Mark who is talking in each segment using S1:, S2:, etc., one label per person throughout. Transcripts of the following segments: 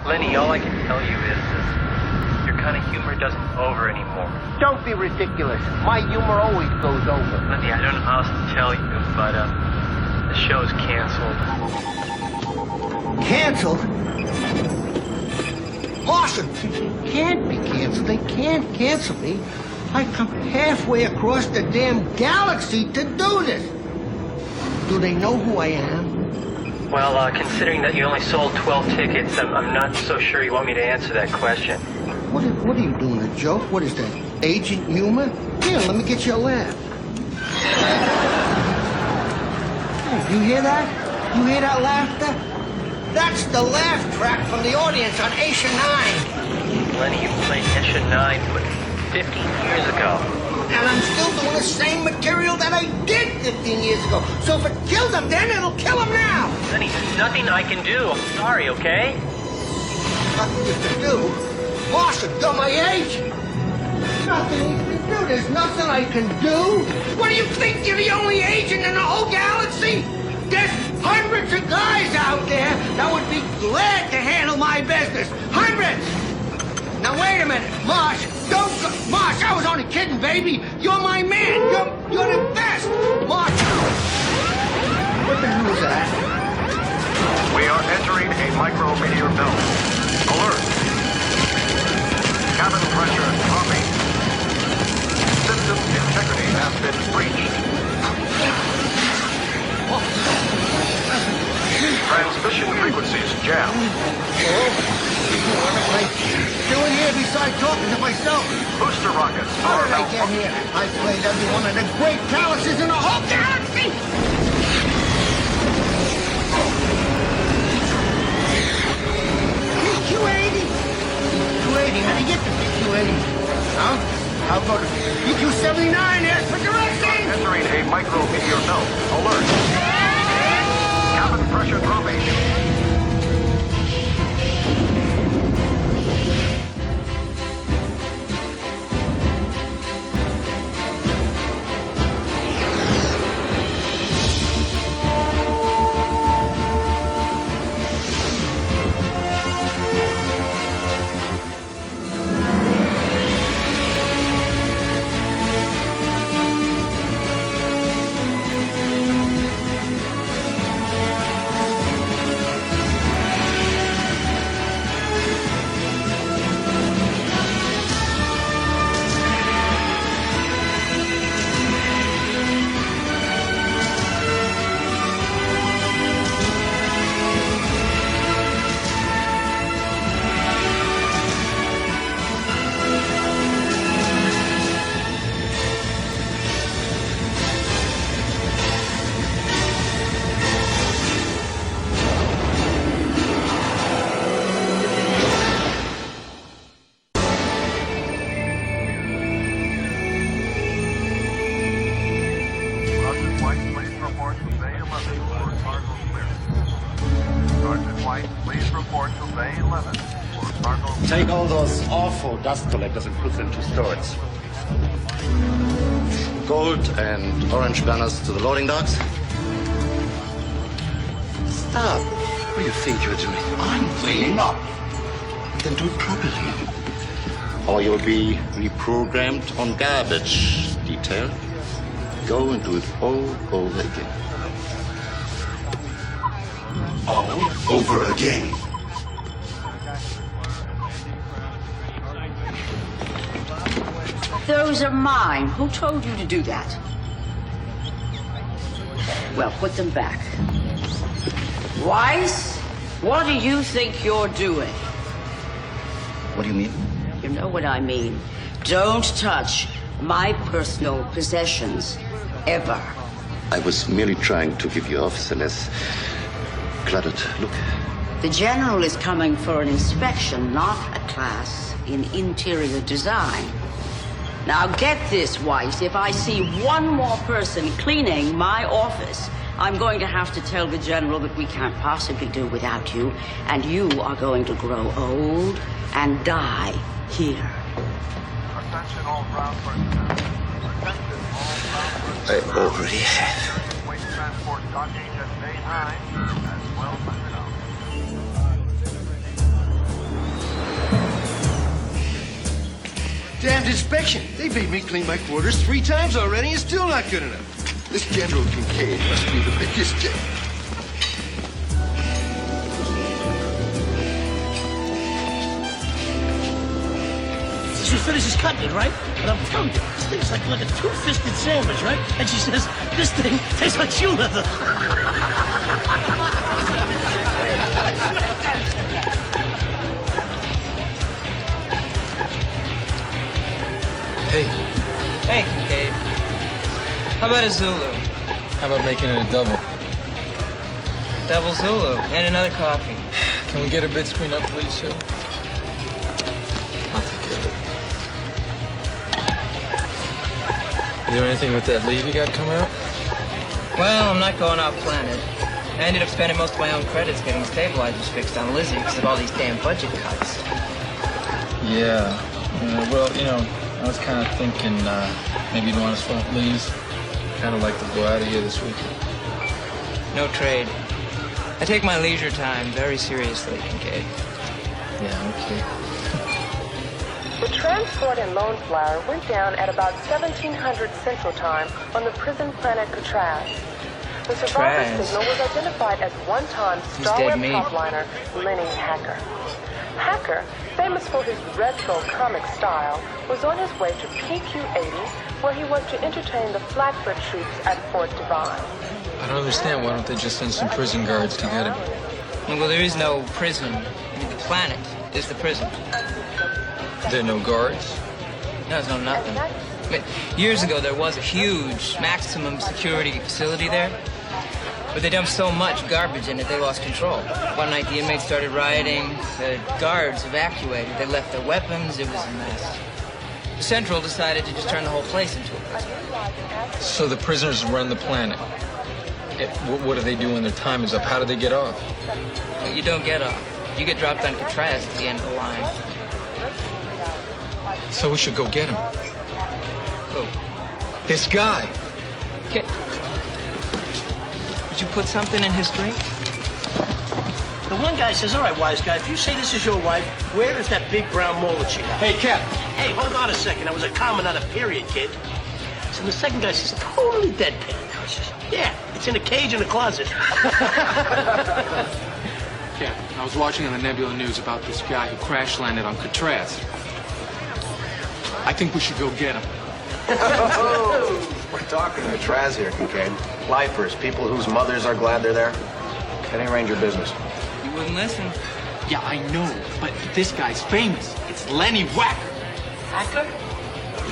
S1: Lenny, all I can tell you is your kind of humor doesn't go over anymore.
S2: Don't be ridiculous. My humor always goes over.
S1: Lenny, I don't know how else to tell you, but the show's canceled.
S2: Canceled? Awesome. It can't be canceled. They can't cancel me. I come halfway across the damn galaxy to do this. Do they know who I am?
S1: Well, considering that you only sold 12 tickets, I'm not so sure you want me to answer that question.
S2: What are you doing, a joke? What is that, Agent Humor? Here, let me get you a laugh. Oh, you hear that? You hear that laughter? That's the laugh track from the audience on Asia 9.
S1: Lenny, you played Asia 9 15 years ago.
S2: And I'm still doing the same material that I did 15 years ago. So if it killed him then, it'll kill him now.
S1: Lenny, there's nothing I can do. I'm sorry, okay?
S2: Nothing you can do? Boston, you're my age. Nothing you can do. There's nothing I can do. What do you think? You're the only agent in the whole galaxy? There's hundreds of guys out there that would be glad to handle my business. Hundreds! Now wait a minute, Marsh. Don't go. Marsh, I was only kidding, baby. You're my man. You're the best. Marsh. What the hell is that?
S3: We are entering a micrometeor belt. Alert. Cabin pressure dropping. System integrity has been breached. Transmission frequencies jammed.
S2: What am I doing here besides talking to myself?
S3: Booster rockets
S2: How
S3: are
S2: did I get here? I played every one of the great palaces in the whole galaxy! PQ-80? PQ-80? How do you get the PQ-80? Huh? I'll go to PQ-79, ask for directions!
S3: Entering a micrometeor belt. Alert. Cabin pressure dropping.
S4: Take all those awful dust collectors and put them to storage. Gold and orange banners to the loading docks. Stop. What do you think you're doing?
S2: I'm cleaning up.
S4: Then do it properly. Or you'll be reprogrammed on garbage detail. Go and do it all over again.
S2: All over again.
S5: Those are mine. Who told you to do that? Well, put them back. Weiss, what do you think you're doing?
S4: What do you mean?
S5: You know what I mean. Don't touch my personal possessions, ever.
S4: I was merely trying to give your office a less cluttered look.
S5: The General is coming for an inspection, not a class in interior design. Now get this, Weiss. If I see one more person cleaning my office, I'm going to have to tell the General that we can't possibly do without you, and you are going to grow old and die here.
S3: Attention all ground personnel. Attention all ground personnel.
S4: I already have.
S3: Waste transport docking at Bay 9 as well as out.
S2: inspection. They made me clean my quarters 3 times already and still not good enough. This General Kincaid must be the biggest jet.
S6: She finishes cutting it, right? And I'm telling you, this thing's like a two-fisted sandwich, right? And she says, this thing tastes like shoe leather.
S7: Hey,
S8: Hey, Kincaid. How about a Zulu?
S7: how about making it a double?
S8: Double Zulu. And another coffee.
S7: Can we get a bid screen up, please, sir? I'll take care of it. You do anything with that lead you got coming out?
S8: Well, I'm not going off planet. I ended up spending most of my own credits getting stabilizers fixed on Lizzie because of all these damn budget cuts.
S7: Yeah. Well, you know, I was kind of thinking maybe you'd want to swap leads. Kind of like to go out of here this weekend.
S8: No trade. I take my leisure time very seriously, Kincaid.
S7: Yeah, okay.
S9: The transport and loan flyer went down at about 1700 Central Time on the prison planet Catraz. The survivor
S8: Catraz.
S9: signal was identified as one-time
S8: He's
S9: Star
S8: dead
S9: Web
S8: meat.
S9: topliner Lenny Hacker. Hacker, famous for his retro comic style, was on his way to PQ-80, where he was to entertain the Flatfoot troops at Fort Devine.
S7: I don't understand. Why don't they just send some prison guards to get him?
S8: Well, there is no prison. I mean, the planet is the prison.
S7: There are no guards?
S8: No, there's no nothing. I mean, years ago, there was a huge maximum security facility there. But they dumped so much garbage in it, they lost control. One night, the inmates started rioting. The guards evacuated. They left their weapons. It was a mess. Central decided to just turn the whole place into a prison.
S7: So the prisoners run the planet. What do they do when their time is up? How do they get off?
S8: Well, you don't get off. You get dropped on Catraz at the end of the line.
S7: So we should go get him.
S8: Who?
S7: This guy.
S8: Did you put something in his drink?
S6: The one guy says, all right, wise guy, if you say this is your wife, where is that big brown mole that you got?
S7: Hey, Cap.
S6: Hey, hold on a second. That was a comment, not a period, kid. So the second guy says, totally deadpan. I says, yeah, it's in a cage in the closet.
S10: Yeah, I was watching on the Nebula News about this guy who crash landed on Catraz. I think we should go get him.
S3: We're talking to Traz here, Kincaid. Lifers, people whose mothers are glad they're there. That ain't Ranger business.
S8: You wouldn't listen.
S10: Yeah, I know, but this guy's famous. It's Lenny Whacker.
S8: Hacker?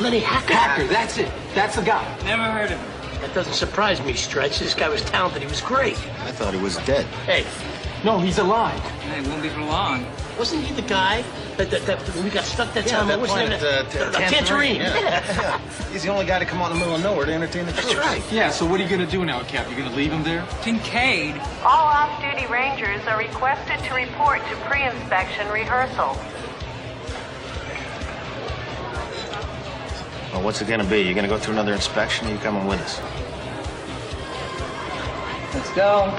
S6: Lenny Hacker.
S10: Hacker, that's it. That's the guy.
S8: Never heard of him.
S6: That doesn't surprise me, Stretch. This guy was talented. He was great.
S4: I thought he was dead.
S6: Hey,
S10: No, he's alive.
S8: It won't be for long.
S6: wasn't he the guy that when we got stuck that time?
S4: that
S6: What's his
S4: planet,
S6: name? Tangerine.
S4: Yeah. He's the only guy to come out in the middle of nowhere to entertain the troops.
S6: That's right.
S10: Yeah, so what are you gonna do now, Cap? You gonna leave him there?
S8: Kincaid?
S9: All off-duty Rangers are requested to report to pre-inspection rehearsal.
S3: Well, what's it gonna be? You gonna go through another inspection, or you coming with us?
S8: Let's go.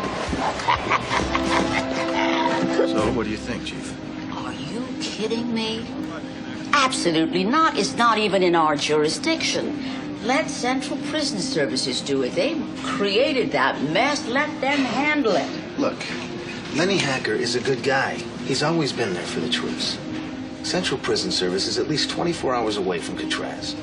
S3: So, what do you think, Chief?
S5: Are you kidding me? Absolutely not. It's not even in our jurisdiction. Let Central Prison Services do it. They created that mess. Let them handle it.
S11: Look, Lenny Hacker is a good guy. He's always been there for the troops. Central Prison Service is at least 24 hours away from Catraz.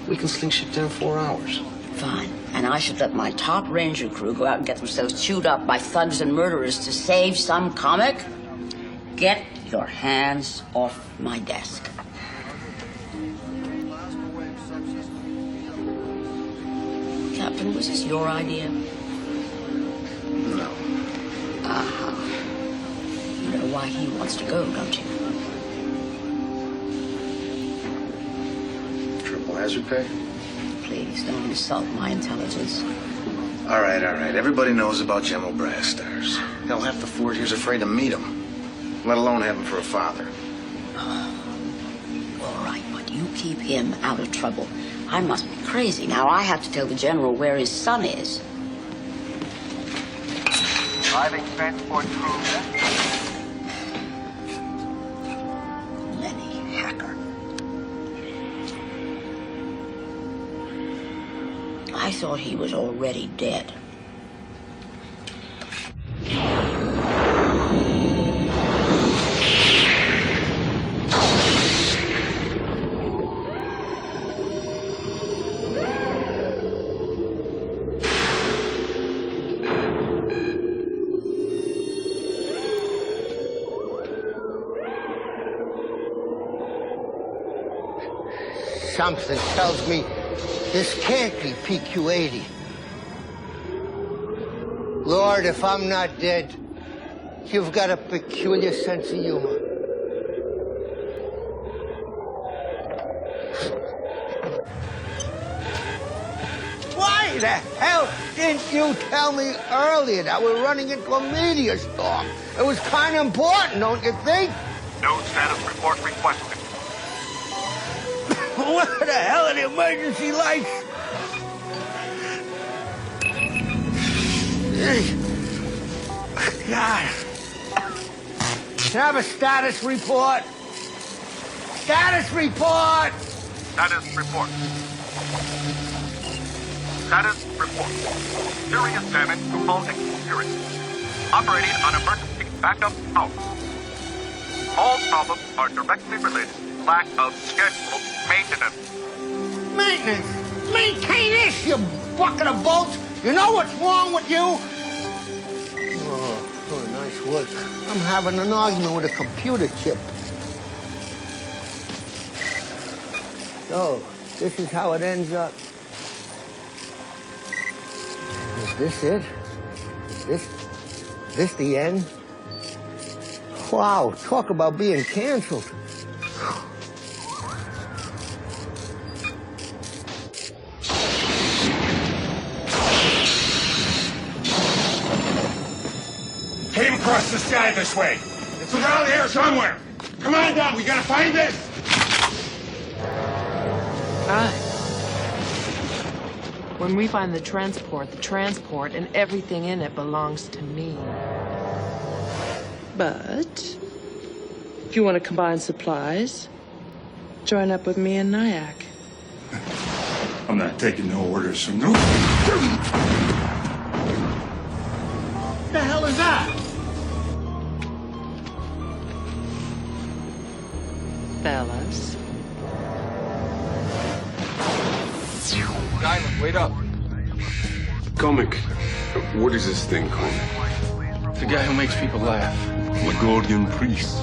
S11: We can sling ship there in 4 hours.
S5: Fine. And I should let my top ranger crew go out and get themselves chewed up by thugs and murderers to save some comic? Get your hands off my desk. Captain, was this your idea?
S11: No.
S5: Uh-huh. You know why he wants to go, don't you?
S11: Triple hazard pay?
S5: Please, don't insult my intelligence.
S11: All right, all right. Everybody knows about General Brass Stars. Hell, half the fort here's afraid to meet him, let alone have him for a father.
S5: All right, but you keep him out of trouble. I must be crazy. Now I have to tell the general where his son is.
S3: Driving transport crew.
S5: Lenny Hacker. I thought he was already dead.
S2: Something tells me this can't be PQ-80. Lord, if I'm not dead, you've got a peculiar sense of humor. Why the hell didn't you tell me earlier that we're running into a meteor storm? It was kind of important, don't you think?
S3: No status report requested.
S2: What the hell are the emergency lights? God. Can I have a status report? Status report!
S3: Status report. Status report. Serious damage to multi security. Operating on emergency backup power. All problems are directly related to lack of scheduled maintenance.
S2: Maintenance? Maintain this, you bucket of bolts! You know what's wrong with you? Oh, nice work. I'm having an argument with a computer chip. So, this is how it ends up. Is this it? Is this the end? Wow, talk about being canceled.
S12: Came across the sky this way. It's around here somewhere. Come on down, we gotta find this.
S9: When we find the transport and everything in it belongs to me. But if you want to combine supplies, join up with me and Nyack.
S12: I'm not taking no orders from no.
S6: What the hell is that?
S9: Fellas.
S10: Dylan, wait up.
S13: Comic. What is this thing called?
S10: The guy who makes people laugh.
S13: Ligurian priest.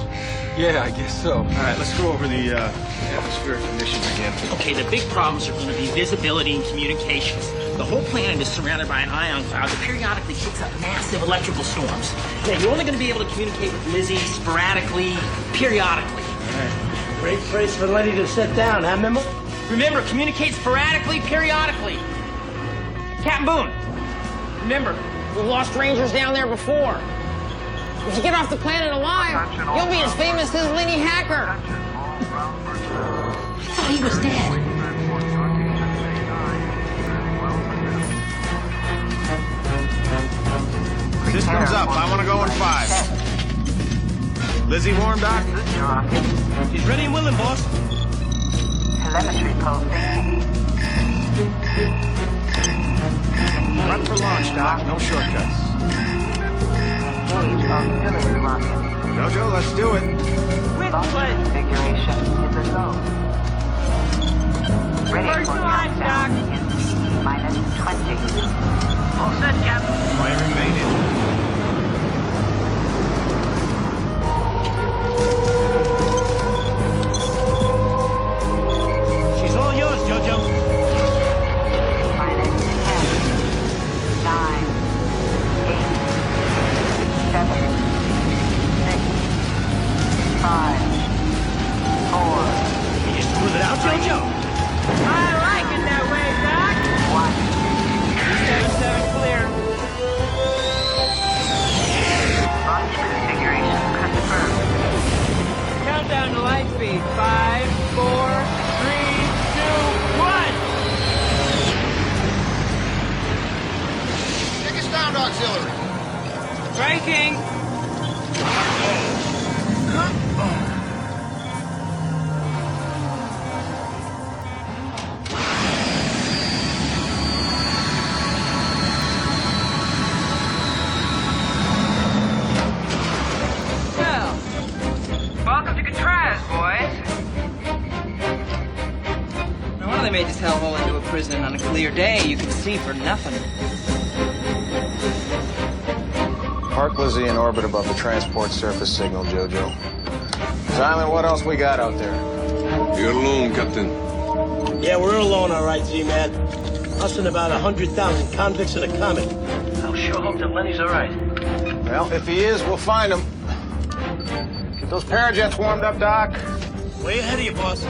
S10: Yeah, I guess so.
S14: All right, let's go over the atmospheric conditions again.
S6: Okay, the big problems are going to be visibility and communications. The whole planet is surrounded by an ion cloud that periodically kicks up massive electrical storms. Yeah, you're only going to be able to communicate with Lizzie sporadically, periodically. All right.
S2: Great place for Lenny to sit down, huh, Mimmo?
S6: Remember, communicate sporadically, periodically. Captain Boone, remember, we've lost rangers down there before. If you get off the planet alive, you'll be as famous as Lenny Hacker.
S5: I thought he was dead.
S11: Systems up. I want to go in 5. Lizzie warm, Doc?
S6: She's ready and willing, boss.
S15: Telemetry posting.
S11: Run for launch, Doc. No shortcuts.
S15: Engage auxiliary rocket.
S11: Jojo, let's do it.
S15: Launch configuration is a go. Ready for countdown in T-20.
S6: All set, Captain.
S11: Firing main engine.
S6: She's all yours, Jojo.
S15: Minus 10, 9, 8, 7, 6, 5, 4.
S6: You just smooth it out, Jojo. I like it that way, Doc. 7-7 clear.
S15: Launch configuration confirmed.
S9: Countdown to light speed. 5, 4, 3, 2, 1.
S11: Take us down to auxiliary.
S9: Striking.
S8: made this hellhole into a prison on a clear day. You can see for nothing.
S14: Park Lizzie in orbit above the transport surface signal, Jojo. Simon, what else we got out there?
S13: You're alone, Captain.
S16: Yeah, we're alone, all right, Z-Man. Us and about 100,000 convicts in a comet.
S1: I'll sure hope that Lenny's all right.
S14: Well, if he is, we'll find him. Get those Parajets warmed up, Doc.
S16: Way ahead of you, boss.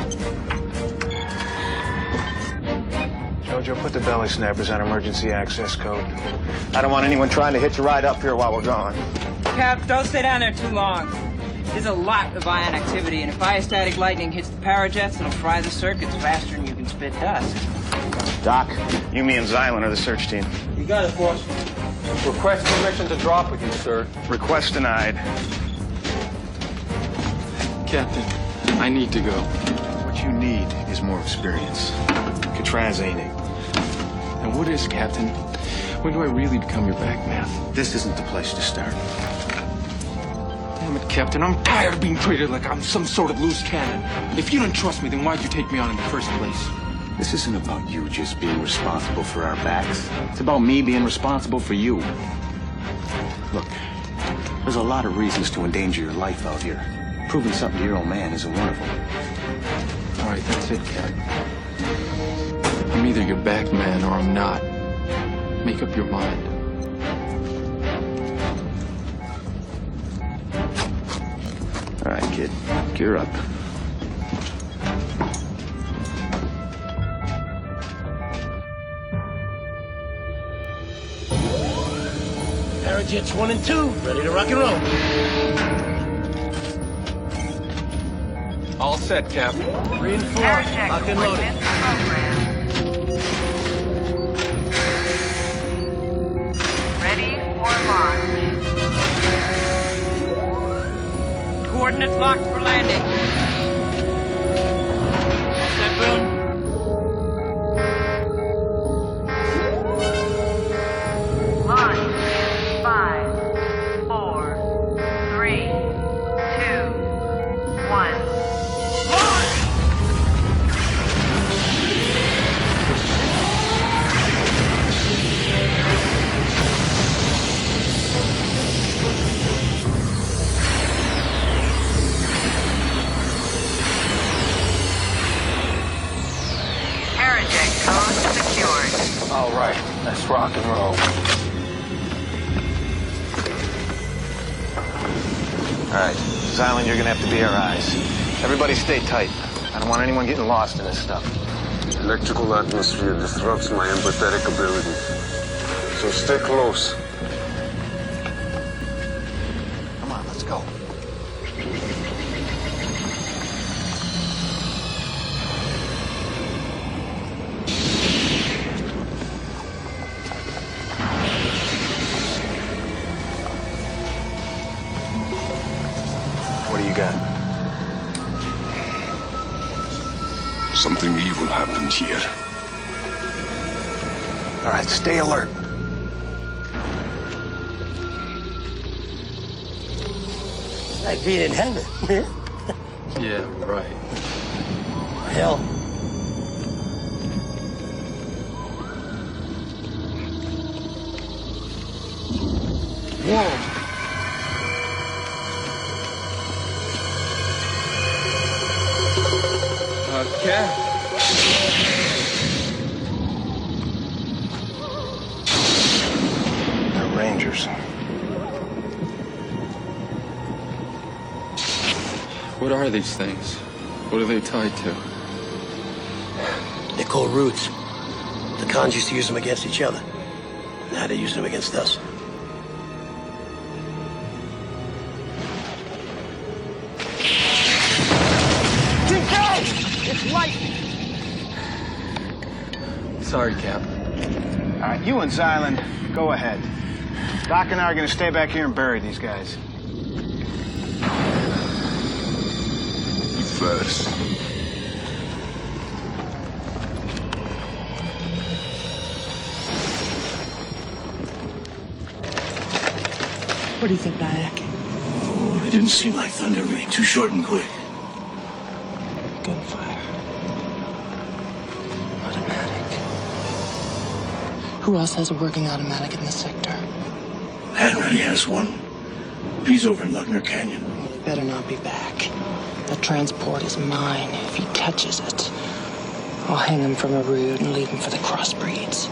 S14: Jojo, put the belly snappers on emergency access code. I don't want anyone trying to hitch a ride up here while we're gone.
S8: Cap, don't stay down there too long. There's a lot of ion activity, and if biostatic lightning hits the Parajets, it'll fry the circuits faster than you can spit dust.
S14: Doc, you, me, and Xylan are the search team.
S16: You got it, boss.
S14: Request permission to drop with you, sir. Request denied.
S10: Captain, I need to go.
S14: What you need is more experience. Catraz ain't it.
S10: And what is, Captain? When do I really become your back man?
S14: This isn't the place to start.
S10: Damn it, Captain, I'm tired of being treated like I'm some sort of loose cannon. If you don't trust me, then why'd you take me on in the first place?
S11: This isn't about you just being responsible for our backs. It's about me being responsible for you. Look, there's a lot of reasons to endanger your life out here. Proving something to your old man isn't one of them.
S10: All right, that's it, Cap. I'm either your back man or I'm not. Make up your mind.
S11: All right, kid. Gear up.
S16: Parajets 1 and 2, ready to rock and roll.
S10: All set, Cap.
S16: 3 and 4,
S15: Paraject
S16: lock and loaded.
S15: Ready for launch.
S8: Coordinates locked for landing. Set, Boone?
S15: Launch in 5, 4, 3, 2, 1. Paraject code secured.
S14: All right, let's rock and roll. All right, Xylan, you're gonna have to be our eyes. Everybody stay tight. I don't want anyone getting lost in this stuff.
S13: Electrical atmosphere disrupts my empathetic ability. So stay close.
S14: Come on, let's go. What do you got?
S13: Something evil happened here.
S14: All right, stay alert.
S16: Like being in heaven.
S10: Yeah, right.
S16: Hell. Whoa.
S10: Cap.
S14: They're Rangers.
S10: What are these things? What are they tied to?
S16: They're called roots. The cons used to use them against each other. Now they're using them against us.
S8: It's lightning!
S10: Sorry, Cap.
S14: All right, you and Xylan, go ahead. Doc and I are gonna stay back here and bury these guys.
S13: You first.
S16: What do you think, Nyack?
S2: Oh, it didn't seem like thunder to me. Too short and quick.
S16: Gunfire.
S17: Who else has a working automatic in this sector?
S16: Henry has one. He's over in Lugner Canyon.
S17: He better not be back. That transport is mine. If he touches it, I'll hang him from a root and leave him for the crossbreeds.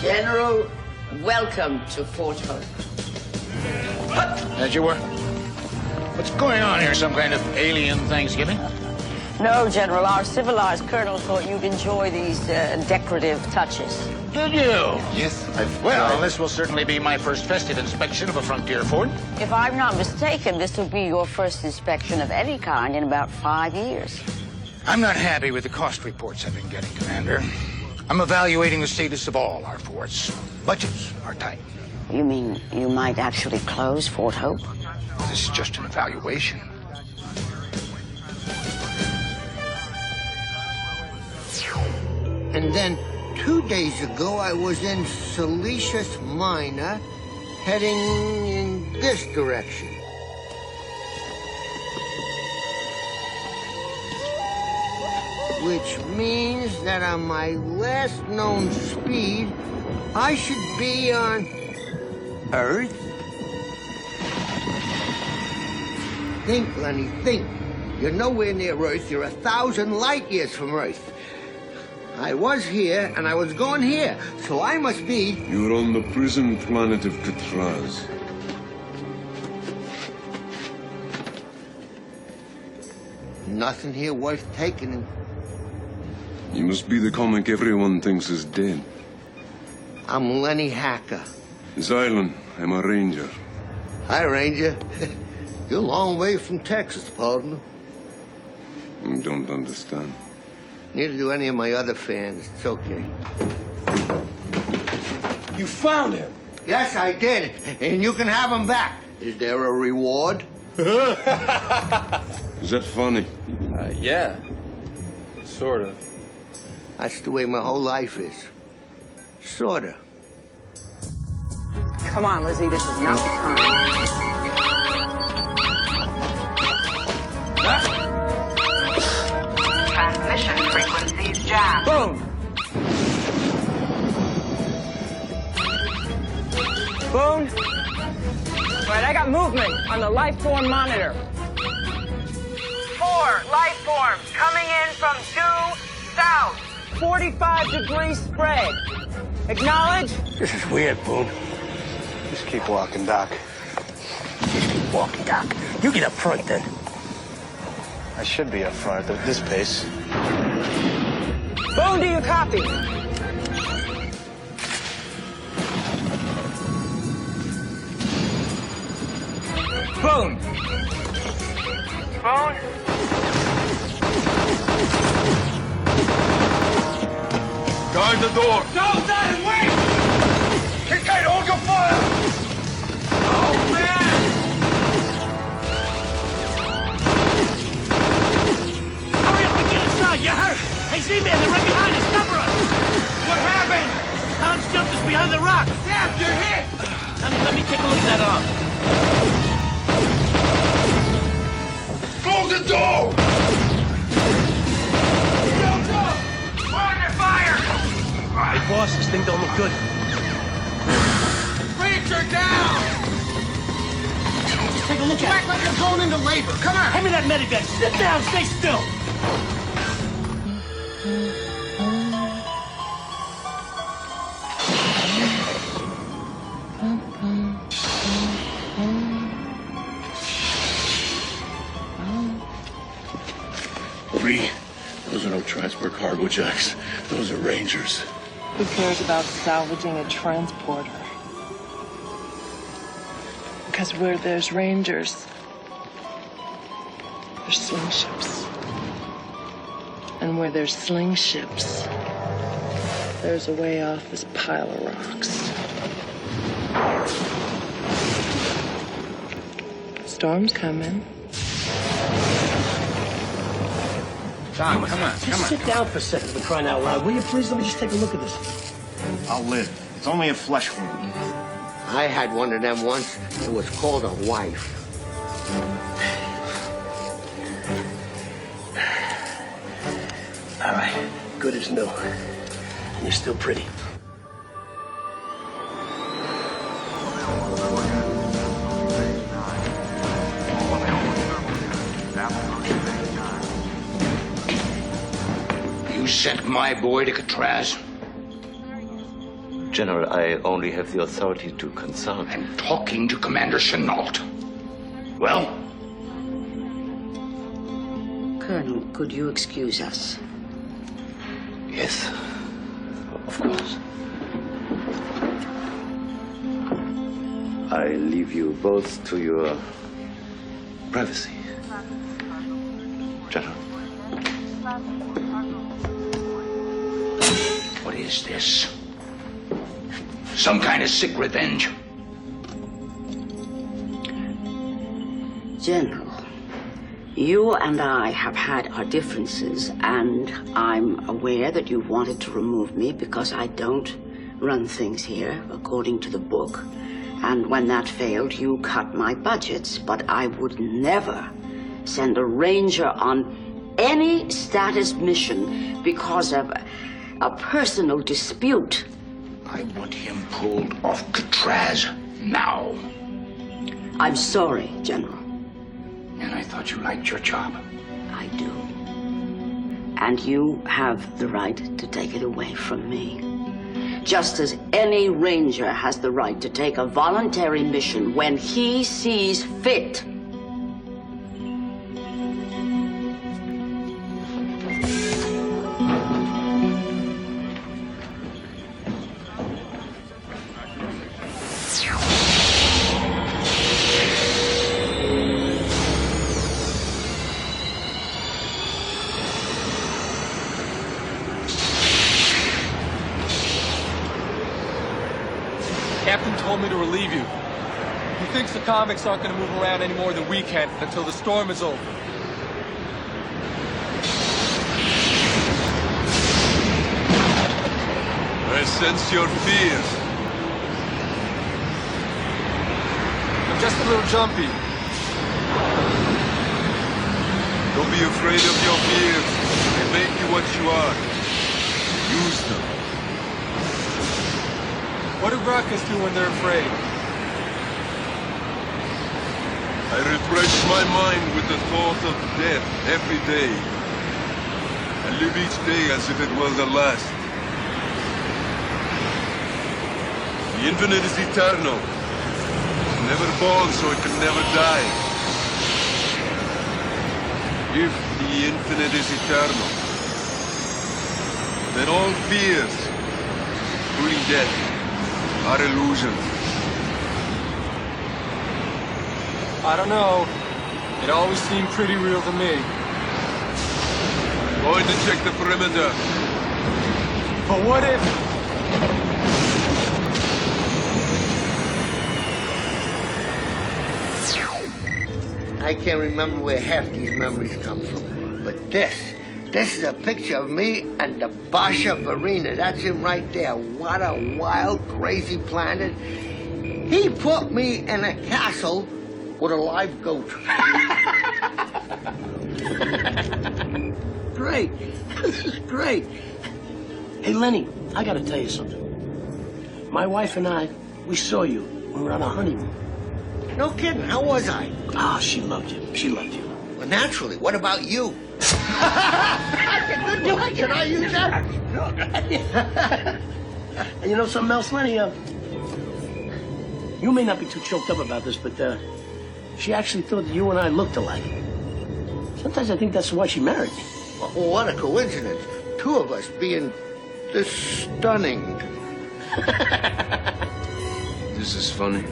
S5: General, welcome to Fort Hope.
S18: That you were? What's going on here? Some kind of alien Thanksgiving?
S5: No, General, our civilized colonel thought you'd enjoy these decorative touches.
S18: Did you? Yes. Well, this will certainly be my first festive inspection of a frontier fort.
S5: If I'm not mistaken, this will be your first inspection of any kind in about 5 years.
S18: I'm not happy with the cost reports I've been getting, Commander. I'm evaluating the status of all our forts. Budgets are tight.
S5: You mean you might actually close Fort Hope?
S18: This is just an evaluation.
S2: And then 2 days ago, I was in Silicious Minor, heading in this direction. Which means that on my last known speed, I should be on Earth? Think, Lenny, think. You're nowhere near Earth. You're 1,000 light years from Earth. I was here, and I was going here, so I must be...
S13: You're on the prison planet of Katraz.
S2: Nothing here worth taking.
S13: You must be the comic everyone thinks is dead.
S2: I'm Lenny Hacker.
S13: Xylan, I'm a ranger.
S2: Hi, Ranger. You're a long way from Texas, partner.
S13: I don't understand.
S2: Neither do any of my other fans. It's okay.
S16: You found him?
S2: Yes, I did. And you can have him back. Is there a reward?
S13: Is that funny?
S7: Yeah. Sort of.
S2: That's the way my whole life is. Sorta.
S5: Come on, Lizzie, this is not the time.
S15: Transmission frequencies jammed.
S6: Boom! Boom! All right, I got movement on the life form monitor.
S15: 4 life forms coming in from due south.
S6: 45 degrees spread. Acknowledge?
S16: This is weird, Boone.
S14: Just keep walking, Doc.
S16: Just keep walking, Doc. You get up front, then.
S14: I should be up front at this pace.
S6: Boone, do you copy? Boone.
S15: Boone?
S12: Guard the door.
S16: No, Dad, wait!
S12: Kincaid, hold your fire!
S16: Oh, man! Hurry up and get inside, you hurt? Hey, Z-Man, they're right behind us. Cover us! What happened? Hans jumped us behind the rock. Dad, you're hit! Let me take a look at that arm.
S12: Close the door!
S16: Hey, boss, this thing don't look good.
S2: Ranger down!
S16: Take a look at it.
S2: Act like you're going into labor. Come on!
S16: Hand me that medivac. Sit down, stay still.
S12: Lee, those are no transport cargo jacks. Those are Rangers.
S17: Who cares about salvaging a transporter? Because where there's Rangers, there's sling ships. And where there's sling ships, there's a way off this pile of rocks. Storm's coming.
S18: Tom, come on,
S16: Just sit down for a second, for crying out loud. Will you please let me just take a look at this?
S14: I'll live. It's only a flesh wound.
S2: I had one of them once. It was called a wife.
S16: All right, good as new. You're still pretty.
S18: You sent my boy to Catraz?
S4: General, I only have the authority to consult.
S18: I'm talking to Commander Chenault. Well?
S5: Colonel, could you excuse us?
S4: Yes, of course. I leave you both to your privacy. General.
S18: What is this? Some kind of sick revenge?
S5: General, you and I have had our differences, and I'm aware that you wanted to remove me because I don't run things here according to the book. And when that failed, you cut my budgets, but I would never send a ranger on any status mission because of a personal dispute.
S18: I want him pulled off Catraz now.
S5: I'm sorry, General.
S18: And I thought you liked your job.
S5: I do. And you have the right to take it away from me. Just as any ranger has the right to take a voluntary mission when he sees fit.
S10: Captain told me to relieve you. He thinks the comics aren't going to move around any more than we can until the storm is over.
S12: I sense your fears.
S10: I'm just a little jumpy.
S12: Don't be afraid of your fears. They make you what you are. Use them.
S10: What do Gurkhas do when they're afraid?
S12: I refresh my mind with the thought of death every day. I live each day as if it were the last. The infinite is eternal. It's never born, so it can never die. If the infinite is eternal, then all fears, including death, are illusions.
S10: I don't know. It always seemed pretty real to me.
S12: Going to check the perimeter.
S10: But what if...
S2: I can't remember where half these memories come from. But this is a picture of me and the Basha Varina. That's him right there. What a wild, crazy planet. He put me in a castle with a live goat.
S16: Great. This is great. Hey, Lenny, I gotta tell you something. My wife and I, we saw you when we were on our honeymoon.
S2: No kidding. How was I?
S16: Ah, she loved you. She loved you.
S2: Well, naturally. What about you? That's a good one. Can I use that?
S16: And you know something else, Lenny? You may not be too choked up about this, but she actually thought that you and I looked alike. Sometimes I think that's why she married me.
S2: Well, what a coincidence. Two of us being this stunning.
S13: This is funny.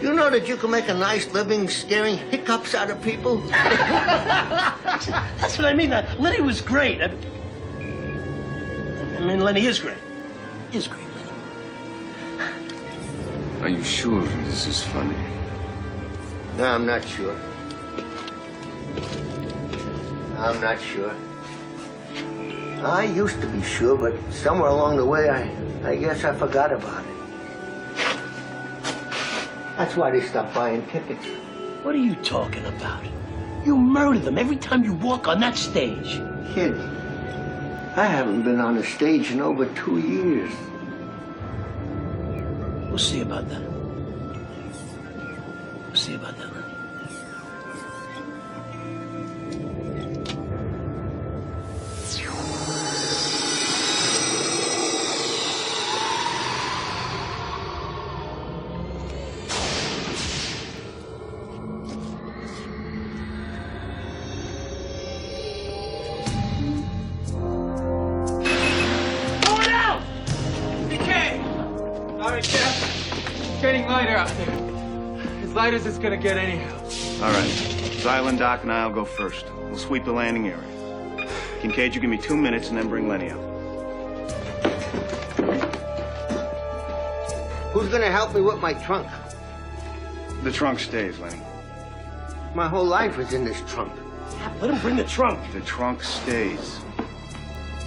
S2: You know that you can make a nice living scaring hiccups out of people?
S16: That's what I mean. Lenny was great. I mean, Lenny is great. He is great, Lenny.
S13: Are you sure this is funny?
S2: No, I'm not sure. I'm not sure. I used to be sure, but somewhere along the way, I guess I forgot about it. That's why they stopped buying tickets.
S16: What are you talking about? You murder them every time you walk on that stage.
S2: Kid, I haven't been on a stage in over 2 years.
S16: We'll see about that. We'll see about that, Lenny.
S10: Getting lighter out there. As light as it's gonna get anyhow.
S14: All right. Xylan, Doc, and I'll go first. We'll sweep the landing area. Kincaid, you give me 2 minutes and then bring Lenny up.
S2: Who's gonna help me with my trunk?
S14: The trunk stays, Lenny.
S2: My whole life is in this trunk.
S16: Let him bring the trunk.
S14: The trunk stays.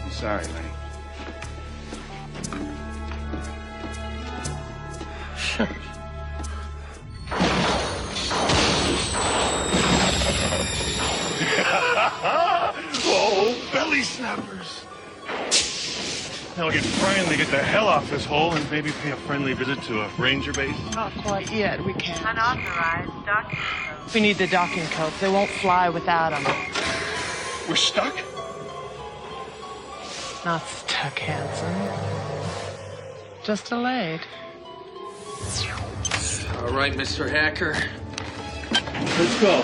S14: I'm sorry, Lenny.
S19: Oh, belly snappers. Now we can finally get the hell off this hole and maybe pay a friendly visit to a ranger base.
S20: Not quite yet. We can't.
S15: Unauthorized docking.
S20: We need the docking codes. They won't fly without them.
S19: We're stuck?
S20: Not stuck, handsome. Just delayed.
S10: All right, Mr. Hacker. Let's go.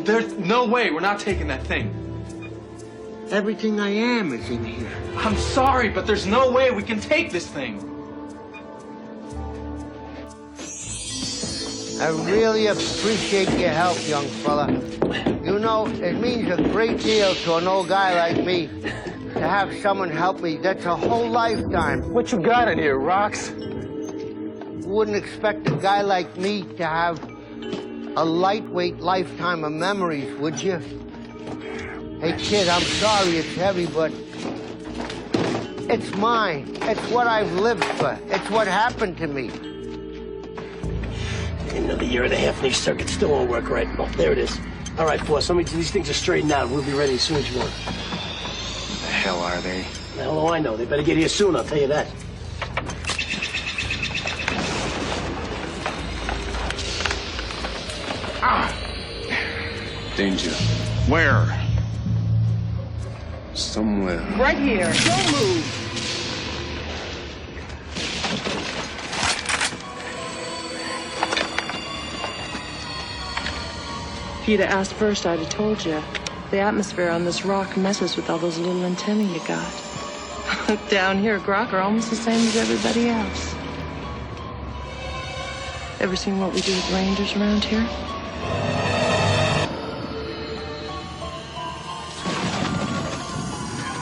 S10: There's no way we're not taking that thing.
S2: Everything I am is in here.
S10: I'm sorry, but there's no way we can take this thing.
S2: I really appreciate your help, young fella. You know, it means a great deal to an old guy like me to have someone help me. That's a whole lifetime.
S14: What you got in here, Rocks?
S2: Wouldn't expect a guy like me to have a lightweight lifetime of memories, would you? Hey, kid, I'm sorry it's heavy, but it's mine. It's what I've lived for. It's what happened to me.
S16: Another year and a half, and these circuits still won't work right. Oh, there it is. All right, boss, let me do these things are straightened out. We'll be ready as soon as you want.
S14: The hell are they?
S16: The hell do I know? They better get here soon, I'll tell you that.
S13: Danger.
S14: Where?
S13: Somewhere.
S20: Right here. Don't move. If you'd have asked first, I'd have told you. The atmosphere on this rock messes with all those little antennae you got. Down here, Grok are almost the same as everybody else. Ever seen what we do with rangers around here?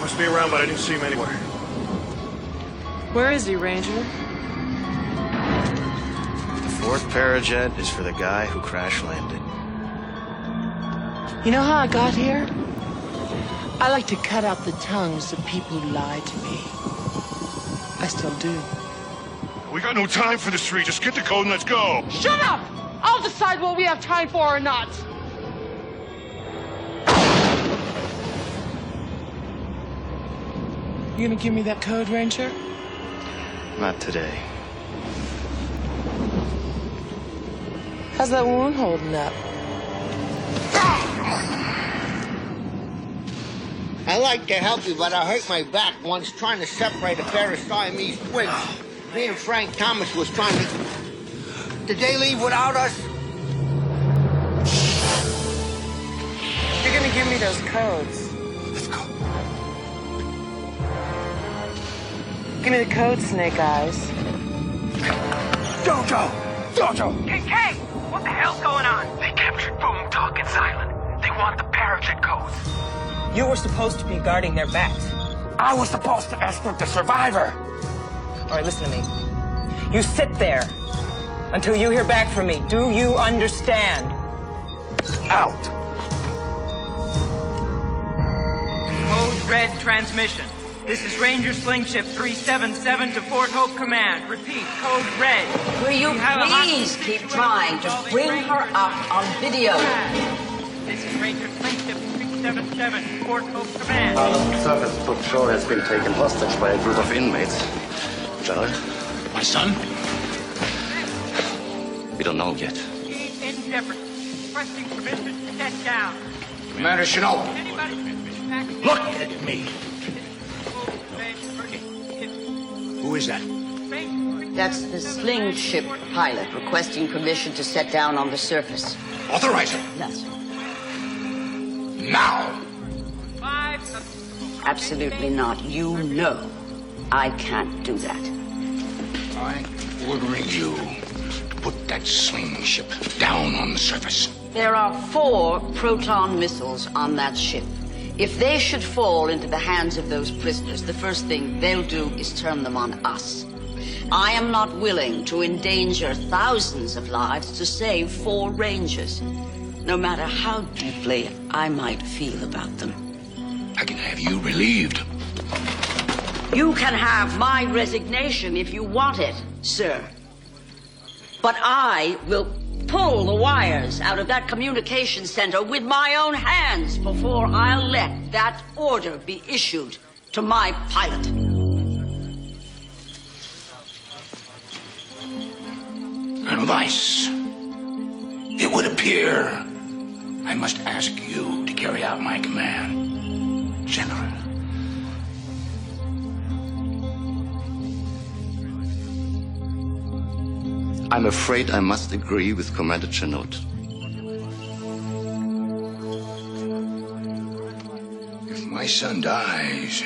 S19: Must be around, but I didn't see him anywhere.
S20: Where is he, Ranger?
S14: The fourth Parajet is for the guy who crash landed.
S20: You know how I got here? I like to cut out the tongues of people who lie to me. I still do.
S19: We got no time for this, Sri. Just get the code and let's go.
S20: Shut up! I'll decide what we have time for or not. You gonna give me that code, Ranger?
S14: Not today.
S20: How's that wound holding up?
S2: I like to help you, but I hurt my back once trying to separate a pair of Siamese twins. Me and Frank Thomas was trying to... Did they leave without us?
S20: You're gonna give me those codes.
S2: Let's go.
S20: Give me the code, Snake Eyes.
S2: Jojo! Jojo!
S15: Kincaid! What the hell's going on?
S6: They captured Boom, Talk, and Silent. They want the Parajet codes. You were supposed to be guarding their backs.
S18: I was supposed to escort the survivor.
S21: All right, listen to me. You sit there until you hear back from me. Do you understand?
S16: Out.
S8: Code Red transmission. This is Ranger Sling Ship 377 to Fort Hope Command. Repeat, Code Red.
S5: Will you
S8: We have a
S5: please keep trying to bring her up on video?
S8: This is Ranger Sling Ship 377 to Fort Hope Command.
S4: Our surface patrol has been taken hostage by a group of inmates. General?
S18: My son?
S4: We don't know yet.
S8: In Jefferson, requesting permission to set down.
S18: Commander Chenault, look at me. Who is that?
S5: That's the Sling Ship pilot requesting permission to set down on the surface.
S18: Authorize it.
S5: Yes.
S18: Now.
S5: Absolutely not. You know I can't do that.
S18: I'm ordering you to put that Sling Ship down on the surface.
S5: There are 4 proton missiles on that ship. If they should fall into the hands of those prisoners, the first thing they'll do is turn them on us. I am not willing to endanger thousands of lives to save 4 Rangers, no matter how deeply I might feel about them.
S18: I can have you relieved.
S5: You can have my resignation if you want it, sir. But I will pull the wires out of that communication center with my own hands before I'll let that order be issued to my pilot.
S18: Colonel Weiss, it would appear I must ask you to carry out my command. General.
S4: I'm afraid I must agree with Commander Chenault.
S18: If my son dies,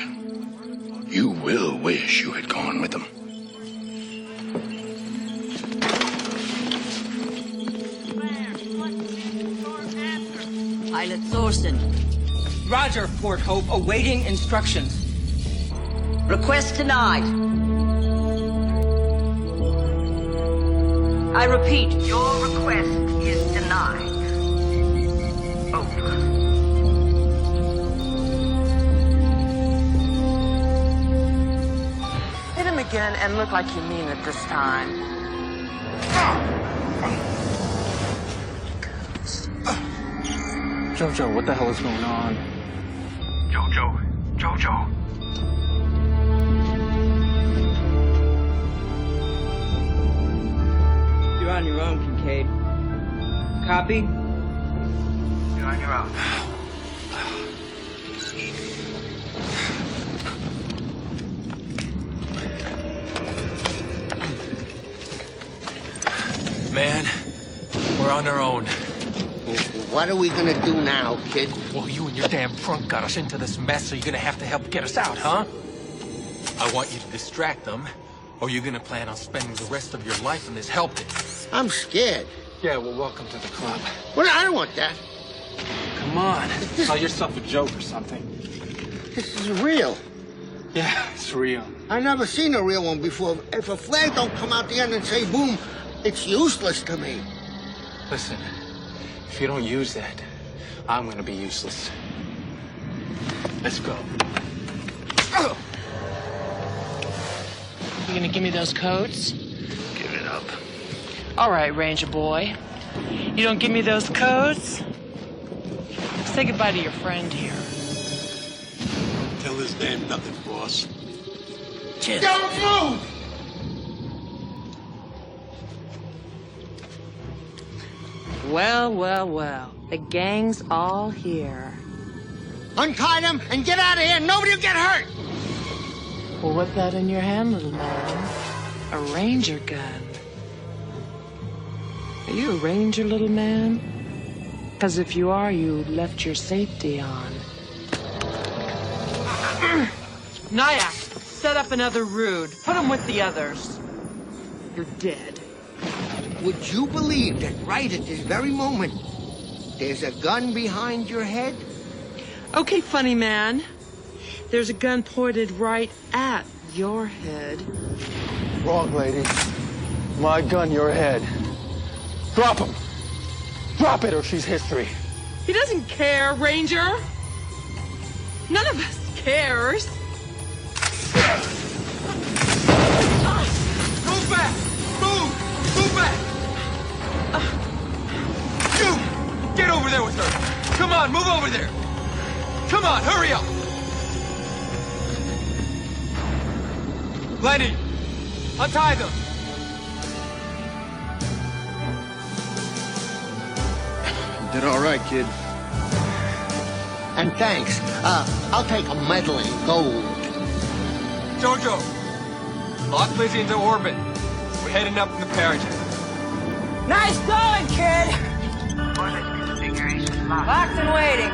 S18: you will wish you had gone with him.
S5: Pilot Thorson.
S21: Roger, Fort Hope, awaiting instructions.
S5: Request denied. I repeat, your request is denied. Over.
S21: Hit him again and look like you mean it this time.
S7: Jojo, what the hell is going on?
S3: Jojo.
S21: You're on your own, Kincaid. Copy?
S3: You're on your own.
S22: Man, we're on our own.
S2: What are we gonna do now, kid?
S22: Well, you and your damn front got us into this mess, so you're gonna have to help get us out, huh? I want you to distract them, or you're gonna plan on spending the rest of your life in this hell pit.
S2: I'm scared.
S7: Yeah, well, welcome to the club.
S2: Well, I don't want that.
S7: Come on. Tell yourself a joke or something.
S2: This is real.
S7: Yeah, it's real.
S2: I never seen a real one before. If a flag don't come out the end and say boom, it's useless to me.
S7: Listen, if you don't use that, I'm gonna be useless. Let's go.
S17: You gonna give me those codes?
S18: Give it up.
S17: All right, Ranger boy. You don't give me those codes? Say goodbye to your friend here.
S19: Tell his name nothing, boss.
S17: Cheers.
S2: Don't move!
S20: Well, well, well. The gang's all here.
S2: Untie them and get out of here. Nobody will get hurt.
S20: Well, what's that in your hand, little man? A ranger gun. Are you a ranger, little man? Because if you are, you left your safety on. Nyack, set up another Rude. Put him with the others. You're dead.
S2: Would you believe that right at this very moment, there's a gun behind your head?
S20: Okay, funny man. There's a gun pointed right at your head.
S14: Wrong, lady. My gun, your head. Drop him. Drop it or she's history.
S20: He doesn't care, Ranger. None of us cares.
S16: Move back! Move! Move back! You! Get over there with her! Come on, move over there! Come on, hurry up! Lenny! Untie them!
S14: You did all right, kid.
S2: And thanks. I'll take a medal in gold.
S16: Jojo! Lock Lizzie into orbit. We're heading up in the parachute.
S21: Nice going, kid. Locked and waiting.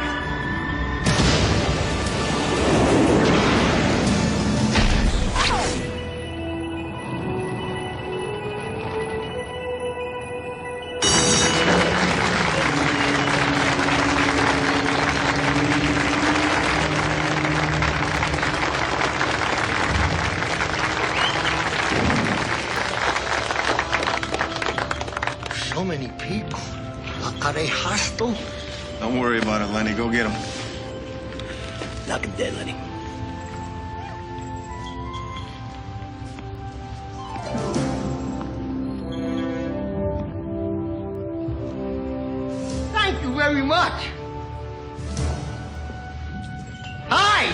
S2: So many people. Are they hostile?
S14: Don't worry about it, Lenny. Go get him.
S16: Knock him dead, Lenny.
S2: Thank you very much. Hi!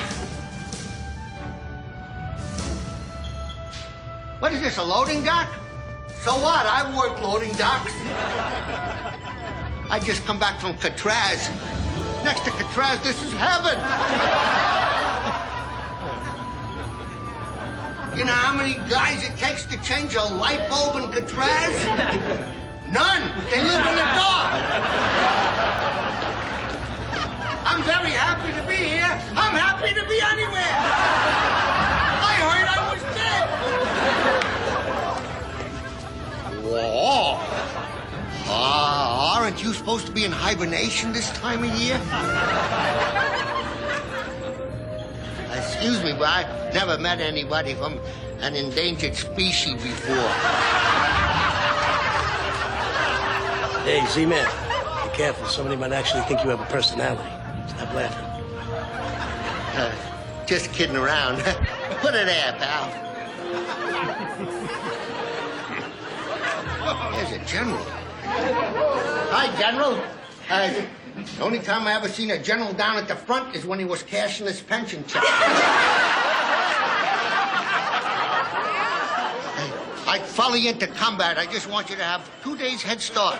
S2: What is this, a loading dock? So what? I work loading docks. I just come back from Catraz. Next to Catraz, this is heaven. You know how many guys it takes to change a light bulb in Catraz? None. They live in the dark. I'm very happy to be here. I'm happy to be anywhere. I heard I was dead. Whoa. Aren't you supposed to be in hibernation this time of year? Excuse me, but I've never met anybody from an endangered species before.
S1: Hey, Z-Man, be careful. Somebody might actually think you have a personality. Stop laughing.
S2: Just kidding around. Put it there, pal. There's a general. Hi, General. The only time I ever seen a general down at the front is when he was cashing his pension check. I'd follow you into combat. I just want you to have 2 days head start.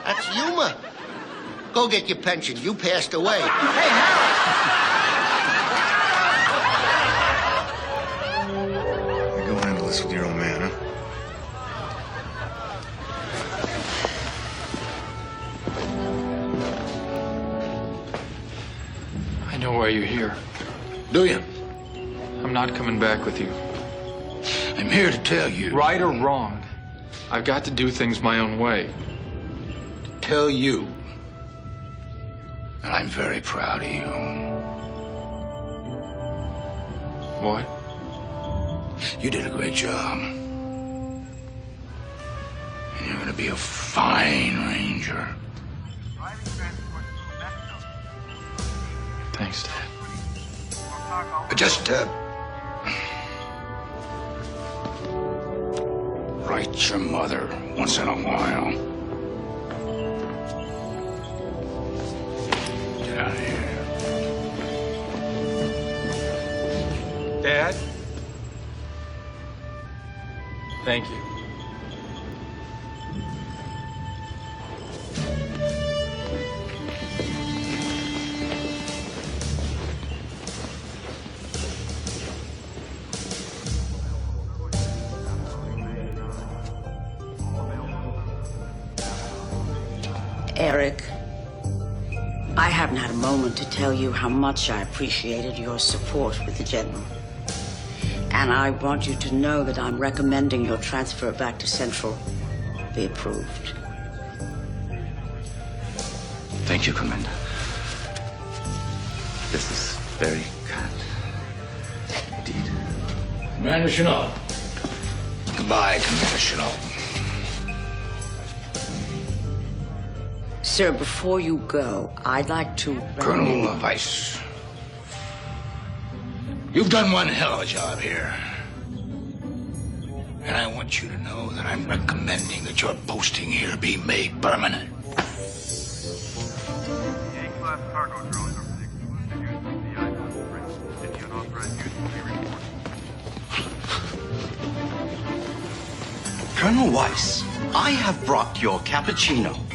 S2: That's humor. Go get your pension. You passed away. Hey, Harry!
S14: Go handle this with your old man, huh?
S10: I know why you're here.
S18: Do you?
S10: I'm not coming back with you.
S18: I'm here to tell you.
S10: Right or wrong, I've got to do things my own way.
S18: Tell you that I'm very proud of you.
S10: What?
S18: You did a great job. And you're gonna be a fine ranger.
S10: Thanks, Dad.
S18: But just, write your mother once in a while. Get out of here.
S10: Dad? Thank you.
S5: Eric, I haven't had a moment to tell you how much I appreciated your support with the General. And I want you to know that I'm recommending your transfer back to Central be approved.
S11: Thank you, Commander. This is very kind. Indeed.
S18: Commander Chenault. Goodbye, Commander Chenault.
S5: Sir, before you go, I'd like to...
S18: Colonel Weiss. You've done one hell of a job here. And I want you to know that I'm recommending that your posting here be made permanent.
S3: A-class cargo drones are for the exclusive use of the ISS. Any unauthorized use will be reported.
S9: Colonel Weiss, I have brought your cappuccino.